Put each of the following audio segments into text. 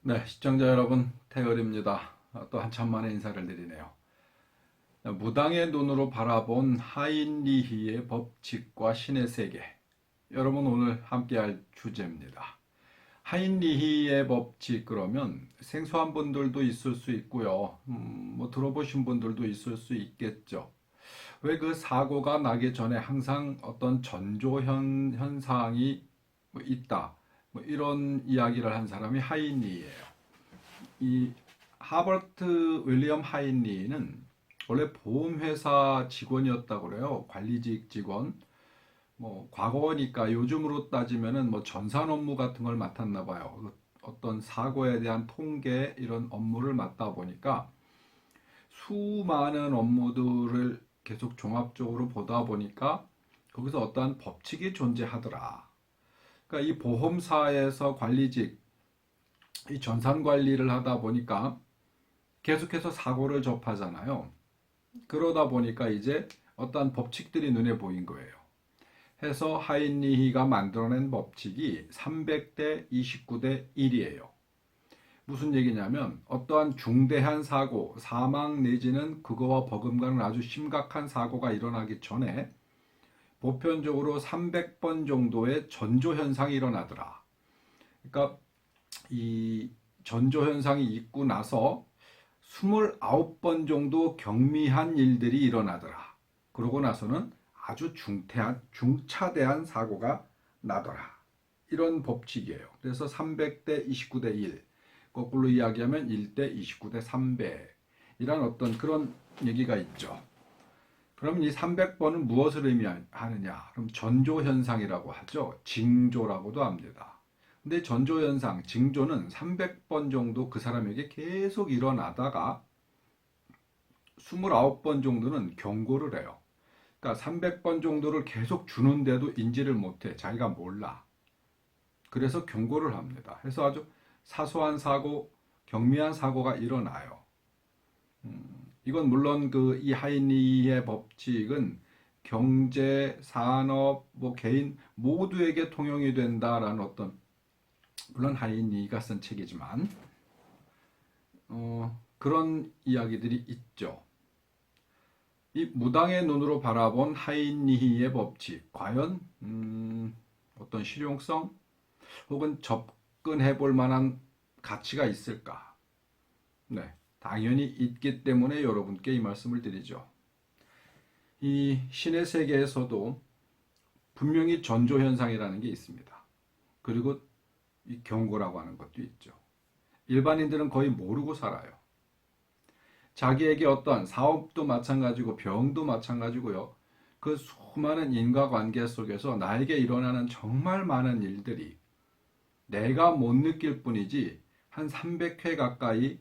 네, 시청자 여러분, 태열입니다. 또 한참 만에 인사를 드리네요. 무당의 눈으로 바라본 하인리히의 법칙과 신의 세계. 여러분 오늘 함께할 주제입니다. 하인리히의 법칙 그러면 생소한 분들도 있을 수 있고요. 뭐 들어보신 분들도 있을 수 있겠죠. 왜 그 사고가 나기 전에 항상 어떤 현상이 뭐 있다. 뭐 이런 이야기를 한 사람이 하인리히예요. 이 하버트 윌리엄 하인리는 원래 보험회사 직원이었다고 그래요. 관리직 직원. 뭐 과거니까 요즘으로 따지면은 뭐 전산 업무 같은 걸 맡았나 봐요. 어떤 사고에 대한 통계 이런 업무를 맡다 보니까 수많은 업무들을 계속 종합적으로 보다 보니까 거기서 어떠한 법칙이 존재하더라. 그러니까 이 보험사에서 관리직, 이 전산 관리를 하다 보니까 계속해서 사고를 접하잖아요. 그러다 보니까 이제 어떠한 법칙들이 눈에 보인 거예요. 해서 하인리히가 만들어낸 법칙이 300대 29대 1이에요. 무슨 얘기냐면 어떠한 중대한 사고, 사망 내지는 그거와 버금가는 아주 심각한 사고가 일어나기 전에 보편적으로 300번 정도의 전조 현상이 일어나더라. 그러니까 이 전조 현상이 있고 나서 29번 정도 경미한 일들이 일어나더라. 그러고 나서는 아주 중차대한 사고가 나더라. 이런 법칙이에요. 그래서 300대 29대 1, 거꾸로 이야기하면 1대 29대 300 이란 어떤 그런 얘기가 있죠. 그럼 이 300번은 무엇을 의미하느냐? 그럼 전조현상이라고 하죠. 징조라고도 합니다. 근데 전조현상, 징조는 300번 정도 그 사람에게 계속 일어나다가 29번 정도는 경고를 해요. 그러니까 300번 정도를 계속 주는데도 인지를 못해. 자기가 몰라. 그래서 경고를 합니다. 해서 아주 사소한 사고, 경미한 사고가 일어나요. 이건 물론 그 이 하이니의 법칙은 경제, 산업, 뭐 개인 모두에게 통용이 된다라는 어떤 물론 하이니가 쓴 책이지만 그런 이야기들이 있죠. 이 무당의 눈으로 바라본 하이니히의 법칙 과연 어떤 실용성 혹은 접근해 볼 만한 가치가 있을까? 네, 당연히 있기 때문에 여러분께 이 말씀을 드리죠. 이 신의 세계에서도 분명히 전조 현상이라는 게 있습니다. 그리고 이 경고라고 하는 것도 있죠. 일반인들은 거의 모르고 살아요. 자기에게 어떠한 사업도 마찬가지고 병도 마찬가지고요. 그 수많은 인과관계 속에서 나에게 일어나는 정말 많은 일들이 내가 못 느낄 뿐이지 한 300회 가까이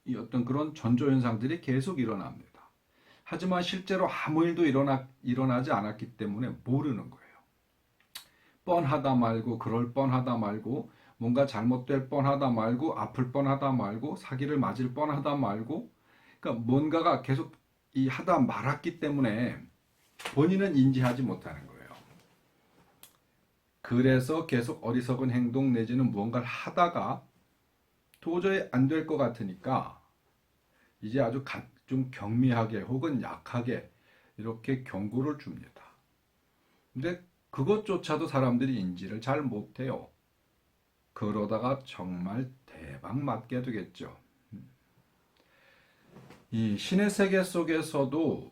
이 어떤 그런 전조현상들이 계속 일어납니다. 하지만 실제로 아무 일도 일어나지 않았기 때문에 모르는 거예요. 뻔하다 말고 그럴 뻔하다 말고 뭔가 잘못될 뻔하다 말고 아플 뻔하다 말고 사기를 맞을 뻔하다 말고 그러니까 뭔가가 계속 이 하다 말았기 때문에 본인은 인지하지 못하는 거예요. 그래서 계속 어리석은 행동 내지는 무언가를 하다가 도저히 안 될 것 같으니까 이제 아주 좀 경미하게 혹은 약하게 이렇게 경고를 줍니다. 근데 그것조차도 사람들이 인지를 잘 못해요. 그러다가 정말 대박 맞게 되겠죠. 이 신의 세계 속에서도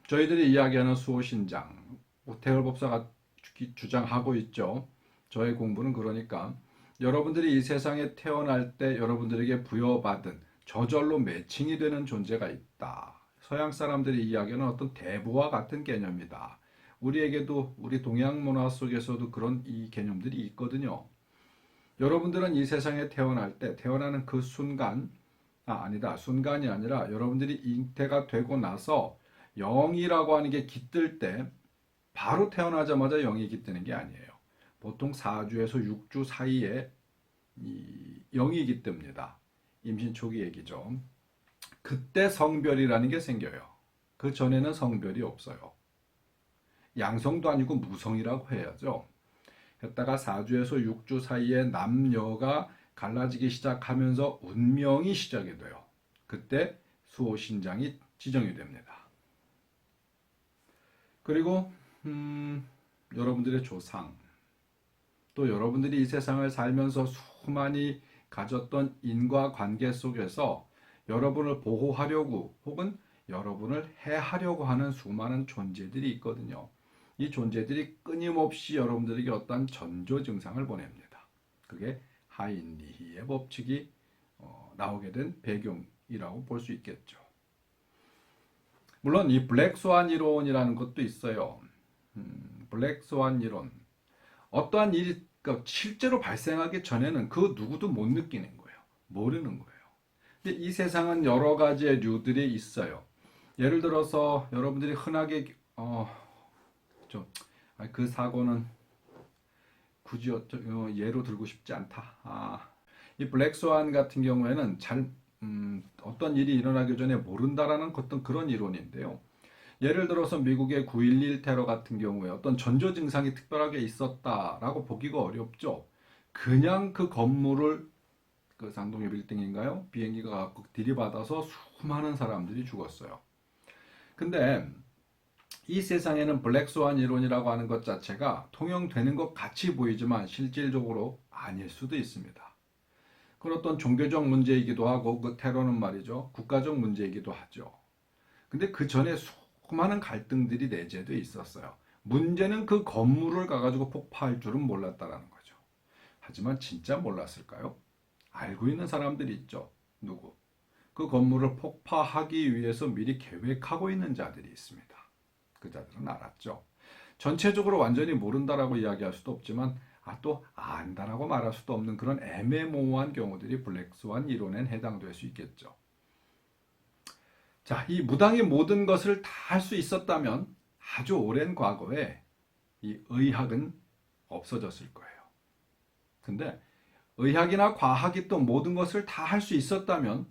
저희들이 이야기하는 수호신장, 태열법사가 주장하고 있죠. 저의 공부는 그러니까 여러분들이 이 세상에 태어날 때 여러분들에게 부여받은 저절로 매칭이 되는 존재가 있다. 서양 사람들이 이야기하는 어떤 대부와 같은 개념이다. 우리에게도 우리 동양 문화 속에서도 그런 이 개념들이 있거든요. 여러분들은 이 세상에 태어날 때 태어나는 그 순간 아니다. 순간이 아니라 여러분들이 잉태가 되고 나서 영이라고 하는 게 깃들 때 바로 태어나자마자 영이 깃드는 게 아니에요. 보통 4주에서 6주 사이에 이 영이 깃듭니다. 임신 초기 얘기죠. 그때 성별이라는 게 생겨요. 그 전에는 성별이 없어요. 양성도 아니고 무성이라고 해야죠. 했다가 4주에서 6주 사이에 남녀가 갈라지기 시작하면서 운명이 시작이 돼요. 그때 수호신장이 지정이 됩니다. 그리고 여러분들의 조상, 또 여러분들이 이 세상을 살면서 수많이 가졌던 인과관계 속에서 여러분을 보호하려고 혹은 여러분을 해하려고 하는 수많은 존재들이 있거든요. 이 존재들이 끊임없이 여러분들에게 어떤 전조 증상을 보냅니다. 그게 하인리히의 법칙이 나오게 된 배경이라고 볼 수 있겠죠. 물론 이 블랙스완 이론이라는 것도 있어요. 블랙스완 이론. 어떠한 일이 실제로 발생하기 전에는 그 누구도 못 느끼는 거예요. 모르는 거예요. 근데 이 세상은 여러 가지의 류들이 있어요. 예를 들어서 여러분들이 흔하게 그 사고는 굳이 예로 들고 싶지 않다. 이 블랙스완 같은 경우에는 어떤 일이 일어나기 전에 모른다라는 어떤 그런 이론인데요. 예를 들어서 미국의 9.11 테러 같은 경우에 어떤 전조 증상이 특별하게 있었다라고 보기가 어렵죠. 그냥 그 건물을 그 상동의 빌딩인가요? 비행기가 갖고 들이받아서 수많은 사람들이 죽었어요. 근데 이 세상에는 블랙스완 이론이라고 하는 것 자체가 통용되는 것 같이 보이지만 실질적으로 아닐 수도 있습니다. 그건 어떤 종교적 문제이기도 하고 그 테러는 말이죠. 국가적 문제이기도 하죠. 근데 그 전에 수많은 갈등들이 내재돼 있었어요. 문제는 그 건물을 가가지고 폭파할 줄은 몰랐다라는 거죠. 하지만 진짜 몰랐을까요? 알고 있는 사람들이 있죠. 누구? 그 건물을 폭파하기 위해서 미리 계획하고 있는 자들이 있습니다. 그 자들은 알았죠. 전체적으로 완전히 모른다라고 이야기할 수도 없지만 또 안다라고 말할 수도 없는 그런 애매모호한 경우들이 블랙스완 이론에 해당될 수 있겠죠. 자, 이 무당이 모든 것을 다 할 수 있었다면 아주 오랜 과거에 이 의학은 없어졌을 거예요. 근데 의학이나 과학이 또 모든 것을 다 할 수 있었다면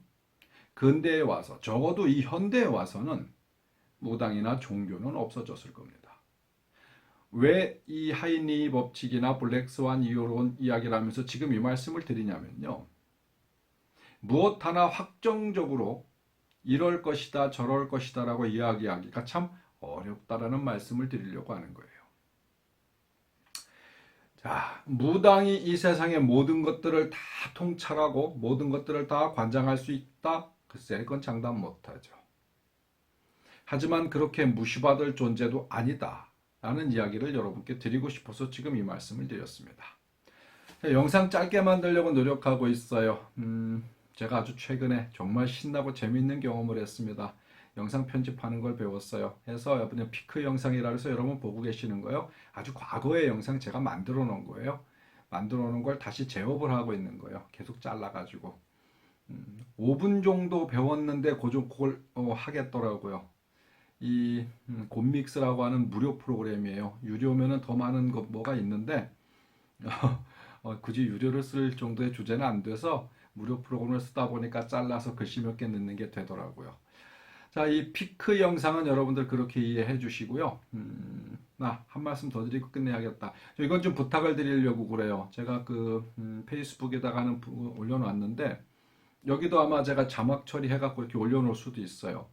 근대에 와서 적어도 이 현대에 와서는 무당이나 종교는 없어졌을 겁니다. 왜 이 하이니 법칙이나 블랙스완 이론 이야기를 하면서 지금 이 말씀을 드리냐면요. 무엇 하나 확정적으로 이럴 것이다 저럴 것이다 라고 이야기하기가 참 어렵다라는 말씀을 드리려고 하는 거예요. 자, 무당이 이 세상의 모든 것들을 다 통찰하고 모든 것들을 다 관장할 수 있다? 글쎄 그건 장담 못하죠. 하지만 그렇게 무시받을 존재도 아니다 라는 이야기를 여러분께 드리고 싶어서 지금 이 말씀을 드렸습니다. 영상 짧게 만들려고 노력하고 있어요. 제가 아주 최근에 정말 신나고 재미있는 경험을 했습니다. 영상 편집하는 걸 배웠어요. 해서 여러분 피크 영상이라 해서 여러분 보고 계시는 거요. 아주 과거의 영상 제가 만들어 놓은 거예요. 만들어 놓은 걸 다시 제업을 하고 있는 거예요. 계속 잘라가지고 5분 정도 배웠는데 그걸 하겠더라고요. 이 곰믹스라고 하는 무료 프로그램이에요. 유료면은 더 많은 거 뭐가 있는데 굳이 유료를 쓸 정도의 주제는 안 돼서 무료 프로그램을 쓰다 보니까 잘라서 글씨 몇 개 넣는 게 되더라고요. 자, 이 피크 영상은 여러분들 그렇게 이해해 주시고요. 한 말씀 더 드리고 끝내야겠다. 이건 좀 부탁을 드리려고 그래요. 제가 그 페이스북에다가는 올려놨는데 여기도 아마 제가 자막 처리해갖고 이렇게 올려놓을 수도 있어요.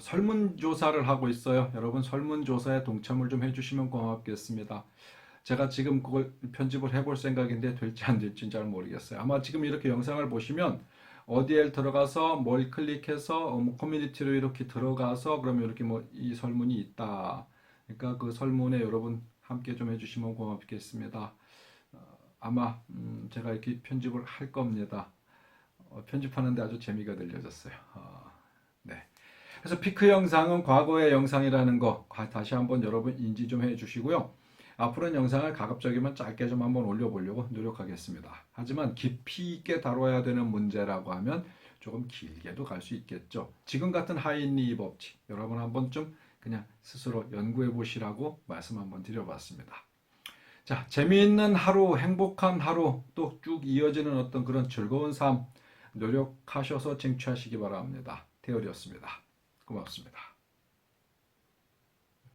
설문조사를 하고 있어요. 여러분 설문조사에 동참을 좀 해주시면 고맙겠습니다. 제가 지금 그걸 편집을 해볼 생각인데 될지 안 될지는 잘 모르겠어요. 아마 지금 이렇게 영상을 보시면 어디에 들어가서 뭘 클릭해서 커뮤니티로 이렇게 들어가서 그러면 이렇게 이 설문이 있다. 그러니까 그 설문에 여러분 함께 좀 해주시면 고맙겠습니다. 아마 제가 이렇게 편집을 할 겁니다. 편집하는데 아주 재미가 들려졌어요. 네. 그래서 피크 영상은 과거의 영상이라는 거 다시 한번 여러분 인지 좀 해주시고요. 앞으로는 영상을 가급적이면 짧게 좀 한번 올려보려고 노력하겠습니다. 하지만 깊이 있게 다뤄야 되는 문제라고 하면 조금 길게도 갈 수 있겠죠. 지금 같은 하인리 법칙 여러분 한번 좀 그냥 스스로 연구해 보시라고 말씀 한번 드려봤습니다. 자, 재미있는 하루, 행복한 하루 또 쭉 이어지는 어떤 그런 즐거운 삶 노력하셔서 쟁취하시기 바랍니다. 태열이었습니다. 고맙습니다.